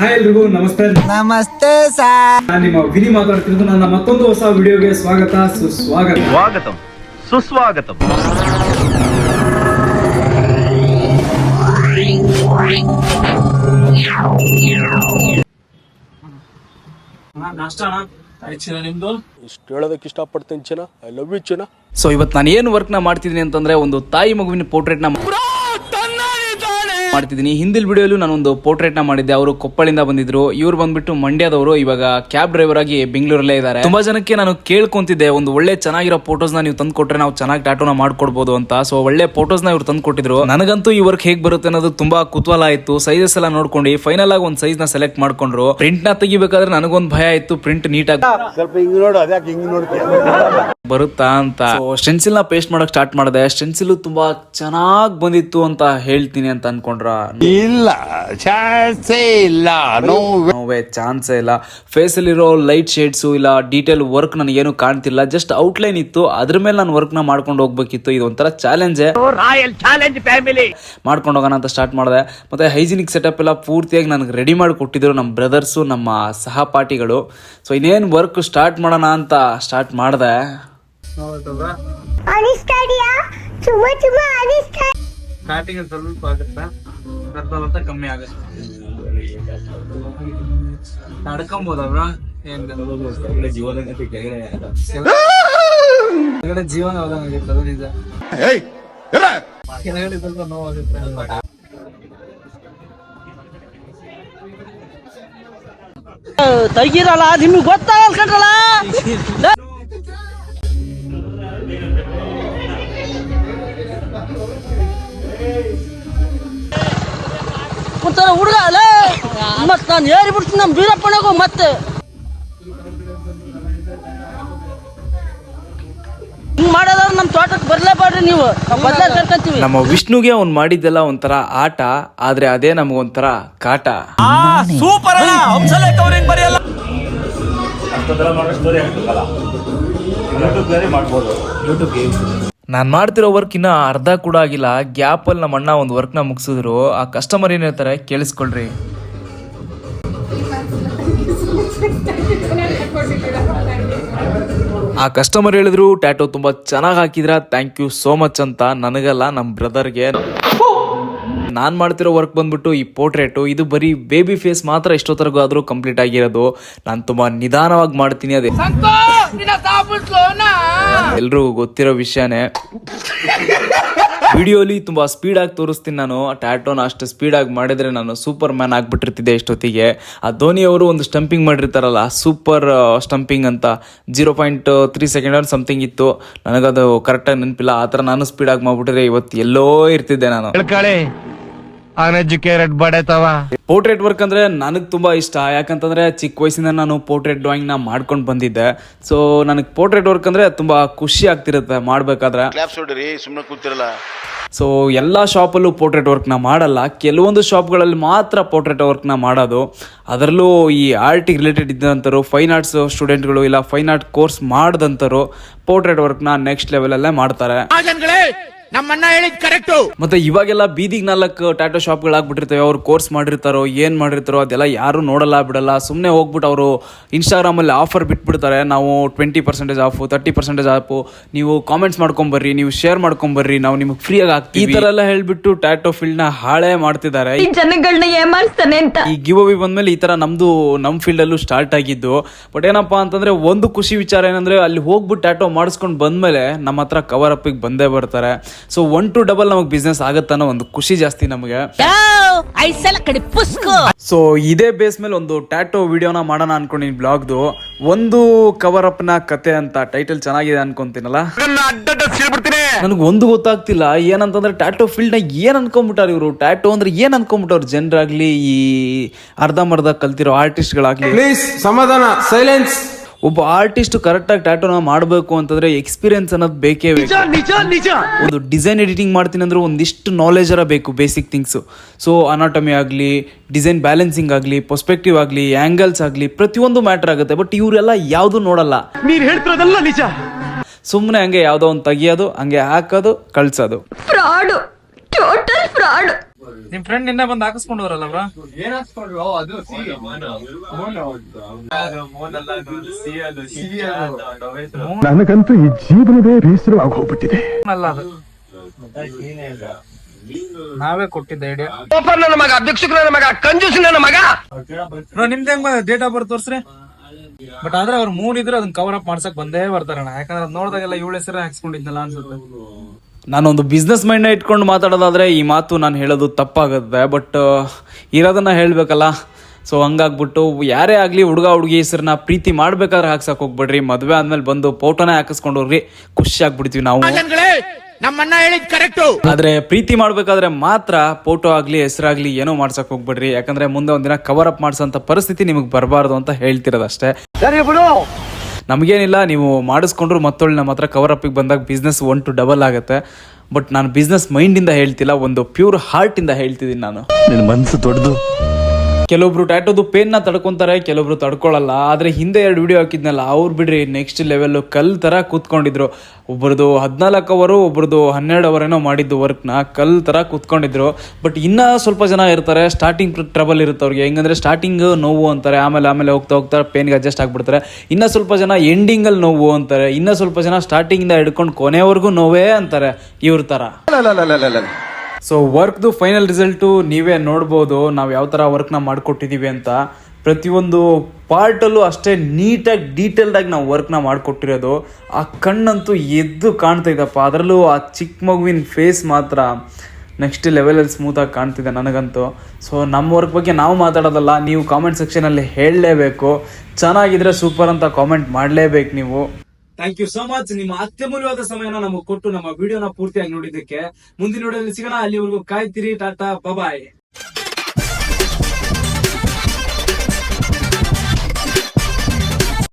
Hi ಎಲ್ರಿಗೂ ನಮಸ್ತೆ. ನಮಸ್ತೆ ಸರ್, ನಾನು ನಿಮ್ಮ ವಿನಿ ಮಾತಾಡ್ತಿರೋದು. ನನ್ನ ಮತ್ತೊಂದು ಹೊಸ ವಿಡಿಯೋಗೆ ಸ್ವಾಗತ ಸುಸ್ವಾಗತ. ಸುಸ್ವಾಗತಂ. ಇಷ್ಟು ಹೇಳೋದಕ್ಕೆ ಇಷ್ಟಪಡ್ತೀನಿ ಚಿನ್ನ. ಐ ಲವ್ ಯು ಚಿನ್ನ. ಸೊ ಇವತ್ತು ನಾನು ಏನು ವರ್ಕ್ನ ಮಾಡ್ತಿದ್ದೀನಿ ಅಂತಂದ್ರೆ ಒಂದು ತಾಯಿ ಮಗುವಿನ ಪೋರ್ಟ್ರೇಟ್ನ ಮಾಡ್ತಿದ್ದೀನಿ. ಹಿಂದಿನ ವಿಡಿಯೋಲು ನಾನೊಂದು ಪೋರ್ಟ್ರೇಟ್ನ ಮಾಡಿದ್ದೆ. ಅವರು ಕೊಪ್ಪಳಿಂದ ಬಂದಿದ್ರು, ಇವ್ರು ಬಂದ್ಬಿಟ್ಟು ಮಂಡ್ಯದವರು. ಇವಾಗ ಕ್ಯಾಬ್ ಡ್ರೈವರ್ ಆಗಿ ಬೆಂಗಳೂರಲ್ಲೇ ಇದ್ದಾರೆ. ತುಂಬಾ ಜನಕ್ಕೆ ನಾನು ಕೇಳ್ಕೊಂತಿದ್ದೆ, ಒಂದು ಒಳ್ಳೆ ಚೆನ್ನಾಗಿರೋ ಫೋಟೋಸ್ನ ನೀವು ತಂದು ಕೊಟ್ರೆ ನಾವು ಚೆನ್ನಾಗಿ ಟ್ಯಾಟೂನ ಮಾಡ್ಕೊಡ್ಬೋದು ಅಂತ. ಸೊ ಒಳ್ಳೆ ಫೋಟೋಸ್ನ ಇವ್ರು ತಂದು ಕೊಟ್ಟಿದ್ರು. ನನಗಂತೂ ಈ ವರ್ಕ್ ಹೇಗೆ ಬರುತ್ತೆ ಅನ್ನೋದು ತುಂಬಾ ಕುತೂಹಲ ಆಯ್ತು. ಸೈಜಸ್ ಎಲ್ಲ ನೋಡ್ಕೊಂಡು ಫೈನಲ್ ಆಗಿ ಒಂದು ಸೈಜ್ ನ ಸೆಲೆಕ್ಟ್ ಮಾಡ್ಕೊಂಡ್ರು. ಪ್ರಿಂಟ್ ನ ತೆಗಿಬೇಕಾದ್ರೆ ನನಗೊಂದು ಭಯ ಇತ್ತು, ಪ್ರಿಂಟ್ ನೀಟಾಗಿ ಸ್ವಲ್ಪ ಹಿಂಗ್ ನೋಡು, ಅದ್ಯಾಕೆ ಹಿಂಗ್ ನೋಡ್ತೀಯ ಬರುತ್ತಾ ಅಂತ. ಸ್ಟೆನ್ಸಿಲ್ ನ ಪೇಸ್ಟ್ ಮಾಡಕ್ ಸ್ಟಾರ್ಟ್ ಮಾಡಿದೆ. ಸ್ಟೆನ್ಸಿಲ್ ತುಂಬಾ ಚೆನ್ನಾಗಿ ಬಂದಿತ್ತು ಅಂತ ಹೇಳ್ತೀನಿ ಅಂತ ಅನ್ಕೊಂಡ್ರ? ಇಲ್ಲ, ಚಾನ್ಸೇ ಇಲ್ಲ. ನೋವೇ ಚಾನ್ಸೇ ಇಲ್ಲ. ಫೇಸ್ ಅಲ್ಲಿರೋ ಲೈಟ್ ಶೇಡ್ಸ್ ಇಲ್ಲ ಡೀಟೇಲ್ ವರ್ಕ್ ನನಗೇನು ಕಾಣ್ತಿಲ್ಲ. ಜಸ್ಟ್ ಔಟ್ಲೈನ್ ಇತ್ತು, ಅದ್ರ ಮೇಲೆ ನಾನು ವರ್ಕ್ ನ ಮಾಡ್ಕೊಂಡು ಹೋಗ್ಬೇಕಿತ್ತು. ಇದು ಒಂಥರ ಚಾಲೆಂಜ್ ಮಾಡ್ಕೊಂಡು ಹೋಗೋಣ ಅಂತ ಸ್ಟಾರ್ಟ್ ಮಾಡಿದೆ. ಮತ್ತೆ ಹೈಜಿನಿಕ್ ಸೆಟಪ್ ಎಲ್ಲ ಪೂರ್ತಿಯಾಗಿ ನನಗೆ ರೆಡಿ ಮಾಡಿ ಕೊಟ್ಟಿದ್ರು ನಮ್ಮ ಬ್ರದರ್ಸು, ನಮ್ಮ ಸಹಪಾಠಿಗಳು. ಸೊ ಇನ್ನೇನು ವರ್ಕ್ ಸ್ಟಾರ್ಟ್ ಮಾಡೋಣ ಅಂತ ಸ್ಟಾರ್ಟ್ ಮಾಡಿದೆ. ಸ್ಟಾರ್ಟಿಂಗ್ ಸ್ವಲ್ಪ ಆಗುತ್ತಾ, ಬರ್ತಾ ಕಮ್ಮಿ ಆಗುತ್ತೆ. ನಡ್ಕೊಂಬೋದವ್ರ ಜೀವನ ಹೋದಂಗಾಗಿರ್ತದ ನಿಜ. ಕೆಳಗಡೆ ಸ್ವಲ್ಪ ನೋವಾಗುತ್ತೆ. ತೆಗೀರಲ್ಲ, ನಿಮ್ಗೆ ಗೊತ್ತಾಗಲ್ಲ ಕಣ್ರಲ್ಲ. ಹುಡುಗ ಅಲ್ಲ ಮತ್ ನಾನು ಏರಿ ಬಿಡ್ತೀನಿ ನಮ್ ಬೀರಪ್ಪನಾಗು. ಮತ್ತೆ ಹಿಂಗ್ ಮಾಡೋದವ್ರು ನಮ್ ತೋಟಕ್ಕೆ ಬರ್ಲೇಬಾರ್ರಿ, ನೀವು ಬದಲಾ ಕರ್ಕೊಂತೀವಿ. ನಮ್ಮ ವಿಷ್ಣುಗೆ ಅವ್ನು ಮಾಡಿದ್ದೆಲ್ಲ ಒಂಥರ ಆಟ, ಆದ್ರೆ ಅದೇ ನಮಗೊಂಥರ ಕಾಟ. ಸೂಪರ್ ಅಲ್ಲ, ಹಂಸಲೇ ಕವರಿಂಗ್ ಬರೆಯಲ್ಲ. ನಾನು ಮಾಡ್ತಿರೋ ವರ್ಕ್ ಇನ್ನ ಅರ್ಧ ಕೂಡ ಆಗಿಲ್ಲ. ಗ್ಯಾಪ್ ಅಲ್ಲಿ ನಮ್ಮ ಅಣ್ಣ ಒಂದು ವರ್ಕ್ ನ ಮುಗಿಸಿದ್ರು. ಆ ಕಸ್ಟಮರ್ ಏನ್ ಹೇಳ್ತಾರೆ ಕೇಳಿಸ್ಕೊಳ್ರಿ. ಆ ಕಸ್ಟಮರ್ ಹೇಳಿದ್ರು ಟ್ಯಾಟೋ ತುಂಬಾ ಚೆನ್ನಾಗಿ ಹಾಕಿದ್ರ, ಥ್ಯಾಂಕ್ ಯು ಸೋ ಮಚ್ ಅಂತ. ನನಗಲ್ಲ, ನಮ್ಮ ಬ್ರದರ್ಗೆ. ನಾನು ಮಾಡ್ತಿರೋ ವರ್ಕ್ ಬಂದ್ಬಿಟ್ಟು ಈ ಪೋರ್ಟ್ರೇಟು, ಇದು ಬರೀ ಬೇಬಿ ಫೇಸ್ ಮಾತ್ರ ಇಷ್ಟೊತ್ತರೆಗೂ ಆದರೂ ಕಂಪ್ಲೀಟ್ ಆಗಿರೋದು. ನಾನು ತುಂಬಾ ನಿಧಾನವಾಗಿ ಮಾಡ್ತೀನಿ, ಅದೇ ಎಲ್ರಿಗೂ ಗೊತ್ತಿರೋ ವಿಷಯನೇ. ವಿಡಿಯೋಲಿ ತುಂಬಾ ಸ್ಪೀಡ್ ಆಗಿ ತೋರಿಸ್ತೀನಿ ನಾನು. ಟ್ಯಾಟೋನ ಅಷ್ಟು ಸ್ಪೀಡ್ ಆಗಿ ಮಾಡಿದ್ರೆ ನಾನು ಸೂಪರ್ ಮ್ಯಾನ್ ಆಗ್ಬಿಟ್ಟಿರ್ತಿದ್ದೆ ಇಷ್ಟೊತ್ತಿಗೆ. ಆ ಧೋನಿ ಅವರು ಒಂದು ಸ್ಟಂಪಿಂಗ್ ಮಾಡಿರ್ತಾರಲ್ಲ, ಸೂಪರ್ ಸ್ಟಂಪಿಂಗ್ ಅಂತ, 0.3 ಸೆಕೆಂಡ್ ಸಮಥಿಂಗ್ ಇತ್ತು. ನನಗದು ಕರೆಕ್ಟಾಗಿ ನೆನಪಿಲ್ಲ. ಆ ಥರ ನಾನು ಸ್ಪೀಡ್ ಆಗಿ ಮಾಡ್ಬಿಟ್ಟಿದ್ರೆ ಇವತ್ತು ಎಲ್ಲೋ ಇರ್ತಿದ್ದೆ ನಾನು. ಪೋರ್ಟ್ರೇಟ್ ವರ್ಕ್ ಅಂದ್ರೆ ನನಗೆ ತುಂಬಾ ಇಷ್ಟ. ಯಾಕಂತಂದ್ರೆ ಚಿಕ್ಕ ವಯಸ್ಸಿಂದ ನಾನು ಪೋರ್ಟ್ರೇಟ್ ಡ್ರಾಯಿಂಗ್ ನ ಮಾಡ್ಕೊಂಡು ಬಂದಿದ್ದೆ. ಸೊ ನನಗೆ ಪೋರ್ಟ್ರೇಟ್ ವರ್ಕ್ ಅಂದ್ರೆ ತುಂಬಾ ಖುಷಿ ಆಗ್ತಿರುತ್ತೆ ಮಾಡ್ಬೇಕಾದ್ರೆ. ಸೊ ಎಲ್ಲ ಶಾಪಲ್ಲೂ ಪೋರ್ಟ್ರೇಟ್ ವರ್ಕ್ನ ಮಾಡಲ್ಲ, ಕೆಲವೊಂದು ಶಾಪ್ಗಳಲ್ಲಿ ಮಾತ್ರ ಪೋರ್ಟ್ರೇಟ್ ವರ್ಕ್ನ ಮಾಡೋದು. ಅದರಲ್ಲೂ ಈ ಆರ್ಟಿಗೆ ರಿಲೇಟೆಡ್ ಇದ್ದಂಥವ್ರು, ಫೈನ್ ಆರ್ಟ್ಸ್ ಸ್ಟೂಡೆಂಟ್ಗಳು ಇಲ್ಲ ಫೈನ್ ಆರ್ಟ್ ಕೋರ್ಸ್ ಮಾಡಿದಂಥವ್ರು ಪೋರ್ಟ್ರೇಟ್ ವರ್ಕ್ನ ನೆಕ್ಸ್ಟ್ ಲೆವೆಲಲ್ಲೇ ಮಾಡ್ತಾರೆ. ಮತ್ತೆ ಇವಾಗೆಲ್ಲ ಬೀದಿಗೆ 4 ಟ್ಯಾಟೋ ಶಾಪ್ಗಳು ಆಗ್ಬಿಟ್ಟಿರ್ತವೆ. ಅವ್ರು ಕೋರ್ಸ್ ಮಾಡಿರ್ತಾರೋ ಏನ್ ಮಾಡಿರ್ತಾರೋ ಅದೆಲ್ಲ ಯಾರು ನೋಡಲ್ಲ ಬಿಡಲ್ಲ. ಸುಮ್ಮನೆ ಹೋಗ್ಬಿಟ್ಟು ಅವರು ಇನ್ಸ್ಟಾಗ್ರಾಮ್ ಅಲ್ಲಿ ಆಫರ್ ಬಿಟ್ಬಿಡ್ತಾರೆ. ನಾವು 20% ಆಫ್, 30% ಆಫ್, ನೀವು ಕಾಮೆಂಟ್ಸ್ ಮಾಡ್ಕೊಂಬರ್ರಿ, ನೀವು ಶೇರ್ ಮಾಡ್ಕೊಂಬರ್ರಿ, ನಾವು ನಿಮಗೆ ಫ್ರೀ ಆಗಿ ಹಾಕ್ತೀವಿ, ಈ ತರ ಎಲ್ಲ ಹೇಳ್ಬಿಟ್ಟು ಟ್ಯಾಟೋ ಫೀಲ್ಡ್ ನ ಹಾಳೆ ಮಾಡ್ತಿದ್ದಾರೆ. ಈ ಗಿವ್ ಅವೇ ಬಂದ್ಮೇಲೆ ಈ ತರ ನಮ್ ಫೀಲ್ಡ್ ಅಲ್ಲೂ ಸ್ಟಾರ್ಟ್ ಆಗಿದ್ದು. ಬಟ್ ಏನಪ್ಪಾ ಅಂತಂದ್ರೆ ಒಂದು ಖುಷಿ ವಿಚಾರ ಏನಂದ್ರೆ, ಅಲ್ಲಿ ಹೋಗ್ಬಿಟ್ಟು ಟ್ಯಾಟೋ ಮಾಡಿಸ್ಕೊಂಡು ಬಂದ್ಮೇಲೆ ನಮ್ಮ ಹತ್ರ ಕವರ್ ಅಪ್ ಬಂದೇ ಬರ್ತಾರೆ. ಸೊ 1 to 2 ನಮಗೆ ಬಿಸ್ನೆಸ್ ಆಗತ್ತನ್ನೋ ಒಂದು ಖುಷಿ ಜಾಸ್ತಿ ನಮಗೆ. ಸೊ ಇದೇ ಬೇಸ್ ಮೇಲೆ ಒಂದು ಟ್ಯಾಟೋ ವಿಡಿಯೋನ ಮಾಡೋಣ ಅನ್ಕೊಂಡಿನಿ. ಬ್ಲಾಗ್ದು ಒಂದು ಕವರ್ ಅಪ್ ನ ಕತೆ ಅಂತ ಟೈಟಲ್ ಚೆನ್ನಾಗಿದೆ ಅನ್ಕೊಂತೀನಲ್ಲ. ನನಗೆ ಒಂದು ಗೊತ್ತಾಗ್ತಿಲ್ಲ ಏನಂತಂದ್ರೆ, ಟ್ಯಾಟೋ ಫೀಲ್ಡ್ ನ ಏನ್ ಅನ್ಕೊಂಡ್ಬಿಟ್ಟಾರ ಇವರು. ಟ್ಯಾಟೋ ಅಂದ್ರೆ ಏನ್ ಅನ್ಕೊಂಡ್ಬಿಟ್ಟವ್ರು ಜನರಾಗ್ಲಿ, ಈ ಅರ್ಧಂಬರ್ಧ ಕಲ್ತಿರೋ ಆರ್ಟಿಸ್ಟ್ಗಳಾಗ್ಲಿ. ಪ್ಲೀಸ್ ಸಮಾಧಾನ, ಸೈಲೆನ್ಸ್. ಒಬ್ಬ ಆರ್ಟಿಸ್ಟ್ ಕರೆಕ್ಟಾಗಿ ಟ್ಯಾಟೋನ ಮಾಡಬೇಕು ಅಂತಂದ್ರೆ ಎಕ್ಸ್ಪೀರಿಯನ್ಸ್ ಅನ್ನೋದು ಬೇಕೇ ಬೇಕು. ಒಂದು ಡಿಸೈನ್ ಎಡಿಟಿಂಗ್ ಮಾಡ್ತೀನಿ ಅಂದ್ರೆ ಒಂದಿಷ್ಟು ನಾಲೆಜರ ಬೇಕು, ಬೇಸಿಕ್ ಥಿಂಗ್ಸು. ಸೊ ಅನಾಟಮಿ ಆಗಲಿ, ಡಿಸೈನ್ ಬ್ಯಾಲೆನ್ಸಿಂಗ್ ಆಗಲಿ, ಪರ್ಸ್ಪೆಕ್ಟಿವ್ ಆಗಲಿ, ಆ್ಯಂಗಲ್ಸ್ ಆಗಲಿ, ಪ್ರತಿಯೊಂದು ಮ್ಯಾಟರ್ ಆಗುತ್ತೆ. ಬಟ್ ಇವರೆಲ್ಲ ಯಾವುದು ನೋಡಲ್ಲ. ನೀನು ಹೇಳ್ತಿರೋದಲ್ಲ ನಿಜ. ಸುಮ್ಮನೆ ಹಂಗೆ ಯಾವುದೋ ಒಂದು ತೆಗಿಯೋದು, ಹಂಗೆ ಹಾಕೋದು, ಕಳ್ಸೋದು. Fraud, total fraud. ನಿಮ್ ಫ್ರೆಂಡ್ ನಿನ್ನೆ ಬಂದು ಹಾಕಿಸ್ಕೊಂಡು ಹೋರಲ್ಲ ಬ್ರಾ? ನನಗಂತೂ ಈ ಜೀವನವೇ ಬೇಸರವಾಗಿ ಹೋಗ್ಬಿಟ್ಟಿದೆ. ಅಲ್ಲ ಅದು ನಾವೇ ಕೊಟ್ಟಿದ್ದ ಐಡಿಯಾ. ನನ್ನ ಮಗ ಭಿಕ್ಷುಕ ನನ್ನ ಮಗ ಕಂಜೂಸ್ ನನ್ನ ಮಗ. ನಿಮ್ದು ಹೆಂಗ್ ಡೇಟ್ ಆಫ್ ಬರ್ತ್ ತೋರ್ಸ್ರಿ. ಬಟ್ ಆದ್ರೆ ಅವ್ರು 3 ಇದ್ರೆ ಅದನ್ನ ಕವರ್ ಅಪ್ ಮಾಡ್ಸಕ್ ಬಂದೇ ಬರ್ತಾರಣ್ಣ. ಯಾಕಂದ್ರೆ ಅದ್ ನೋಡಿದಾಗೆಲ್ಲ 7 ಹೆಸರೇ ಹಾಕ್ಸ್ಕೊಂಡಿದ್ನಲ್ಲ ಅನ್ಸುತ್ತೆ. ನಾನೊಂದು ಬಿಸ್ನೆಸ್ ಮೈಂಡ್ ಇಟ್ಕೊಂಡು ಮಾತಾಡೋದಾದ್ರೆ ಈ ಮಾತು ನಾನು ಹೇಳೋದು ತಪ್ಪಾಗುತ್ತೆ. ಬಟ್ ಇರೋದನ್ನ ಹೇಳ್ಬೇಕಲ್ಲ. ಸೊ ಹಂಗಾಗ್ಬಿಟ್ಟು ಯಾರೇ ಆಗ್ಲಿ ಹುಡುಗ ಹುಡುಗಿ ಹೆಸರನ್ನ ಪ್ರೀತಿ ಮಾಡ್ಬೇಕಾದ್ರೆ ಹಾಕ್ಸಕ್ ಹೋಗ್ಬೇಡ್ರಿ. ಮದ್ವೆ ಆದ್ಮೇಲೆ ಬಂದು ಫೋಟೋನೇ ಹಾಕಿಸ್ಕೊಂಡು ಹೋಗ್ರಿ, ಖುಷಿ ಆಗ್ಬಿಡ್ತೀವಿ ನಾವು. ನಮ್ಮಣ್ಣ ಹೇಳಿದ್ ಕರೆಕ್ಟು. ಆದ್ರೆ ಪ್ರೀತಿ ಮಾಡ್ಬೇಕಾದ್ರೆ ಮಾತ್ರ ಫೋಟೋ ಆಗ್ಲಿ ಹೆಸರಾಗ್ಲಿ ಏನೋ ಮಾಡ್ಸಕ್ ಹೋಗ್ಬೇಡ್ರಿ. ಯಾಕಂದ್ರೆ ಮುಂದೆ ಒಂದಿನ ಕವರ್ ಅಪ್ ಮಾಡ್ಸೋಂತ ಪರಿಸ್ಥಿತಿ ನಿಮಗೆ ಬರಬಾರ್ದು ಅಂತ ಹೇಳ್ತಿರೋದಷ್ಟೇ. ನಮಗೇನಿಲ್ಲ, ನೀವು ಮಾಡಿಸ್ಕೊಂಡ್ರು ಮತ್ತೊಳ್ಳೆ ನಮ್ಮ ಹತ್ರ ಕವರ್ ಅಪ್ಪಿಗೆ ಬಂದಾಗ ಬಿಸ್ನೆಸ್ 1 to 2 ಆಗುತ್ತೆ. ಬಟ್ ನಾನು ಬಿಸ್ನೆಸ್ ಮೈಂಡಿಂದ ಹೇಳ್ತಿಲ್ಲ, ಒಂದು ಪ್ಯೂರ್ ಹಾರ್ಟಿಂದ ಹೇಳ್ತಿದ್ದೀನಿ ನಾನು. ನಿನ್ನ ಮನಸ್ಸು ದೊಡ್ಡದು. ಕೆಲವೊಬ್ರು ಟ್ಯಾಟೋದು ಪೇನ್ನ ತಡ್ಕೊಂತಾರೆ, ಕೆಲವೊಬ್ರು ತಡ್ಕೊಳ್ಳಲ್ಲ. ಆದರೆ ಹಿಂದೆ 2 ವಿಡಿಯೋ ಹಾಕಿದ್ನಲ್ಲ, ಅವ್ರು ಬಿಡ್ರಿ ನೆಕ್ಸ್ಟ್ ಲೆವೆಲ್ಲು ಕಲ್ ಥರ ಕೂತ್ಕೊಂಡಿದ್ರು. ಒಬ್ರದ್ದು 14 ಅವರು, ಒಬ್ರದ್ದು 12 ಅವರೇನೋ ಮಾಡಿದ್ದು ವರ್ಕ್ನ, ಕಲ್ ಥರ ಕೂತ್ಕೊಂಡಿದ್ರು. ಬಟ್ ಇನ್ನೂ ಸ್ವಲ್ಪ ಜನ ಇರ್ತಾರೆ, ಸ್ಟಾರ್ಟಿಂಗ್ ಟ್ರಬಲ್ ಇರುತ್ತೆ ಅವ್ರಿಗೆ. ಹೆಂಗಂದ್ರೆ ಸ್ಟಾರ್ಟಿಂಗ್ ನೋವು ಅಂತಾರೆ, ಆಮೇಲೆ ಹೋಗ್ತಾ ಪೇನ್ಗೆ ಅಡ್ಜಸ್ಟ್ ಆಗಿಬಿಡ್ತಾರೆ. ಇನ್ನೂ ಸ್ವಲ್ಪ ಜನ ಎಂಡಿಂಗಲ್ಲಿ ನೋವು ಅಂತಾರೆ, ಇನ್ನೂ ಸ್ವಲ್ಪ ಜನ ಸ್ಟಾರ್ಟಿಂಗಿಂದ ಹಿಡ್ಕೊಂಡು ಕೊನೆವರೆಗೂ ನೋವೇ ಅಂತಾರೆ ಇವ್ರ ಥರ. ಸೊ ವರ್ಕ್ದು ಫೈನಲ್ ರಿಸಲ್ಟು ನೀವೇ ನೋಡ್ಬೋದು, ನಾವು ಯಾವ ಥರ ವರ್ಕ್ನ ಮಾಡಿಕೊಟ್ಟಿದ್ದೀವಿ ಅಂತ. ಪ್ರತಿಯೊಂದು ಪಾರ್ಟಲ್ಲೂ ಅಷ್ಟೇ ನೀಟಾಗಿ ಡೀಟೇಲ್ಡಾಗಿ ನಾವು ವರ್ಕ್ನ ಮಾಡಿಕೊಟ್ಟಿರೋದು. ಆ ಕಣ್ಣಂತೂ ಎದ್ದು ಕಾಣ್ತೈತಪ್ಪ. ಅದರಲ್ಲೂ ಆ ಚಿಕ್ಕ ಮಗುವಿನ ಫೇಸ್ ಮಾತ್ರ ನೆಕ್ಸ್ಟ್ ಲೆವೆಲಲ್ಲಿ ಸ್ಮೂತಾಗಿ ಕಾಣ್ತಿದೆ ನನಗಂತೂ. ಸೊ ನಮ್ಮ ವರ್ಕ್ ಬಗ್ಗೆ ನಾವು ಮಾತಾಡೋದಲ್ಲ, ನೀವು ಕಾಮೆಂಟ್ ಸೆಕ್ಷನಲ್ಲಿ ಹೇಳಲೇಬೇಕು. ಚೆನ್ನಾಗಿದ್ರೆ ಸೂಪರ್ ಅಂತ ಕಾಮೆಂಟ್ ಮಾಡಲೇಬೇಕು ನೀವು. Thank you so much. ನಿಮ್ಮ ಅತ್ಯಮೂಲ್ಯವಾದ ಸಮಯನ ನಮಗೆ ಕೊಟ್ಟು ನಮ್ಮ ವಿಡಿಯೋನ ಪೂರ್ತಿಯಾಗಿ ನೋಡಿದ್ದಕ್ಕೆ. ಮುಂದಿನ ವಿಡಿಯೋದಲ್ಲಿ ಸಿಗೋಣ. ಅಲ್ಲಿವರೆಗೂ ಕಾಯ್ತಿರಿ. ಟಾಟಾ, ಬಾಯ್.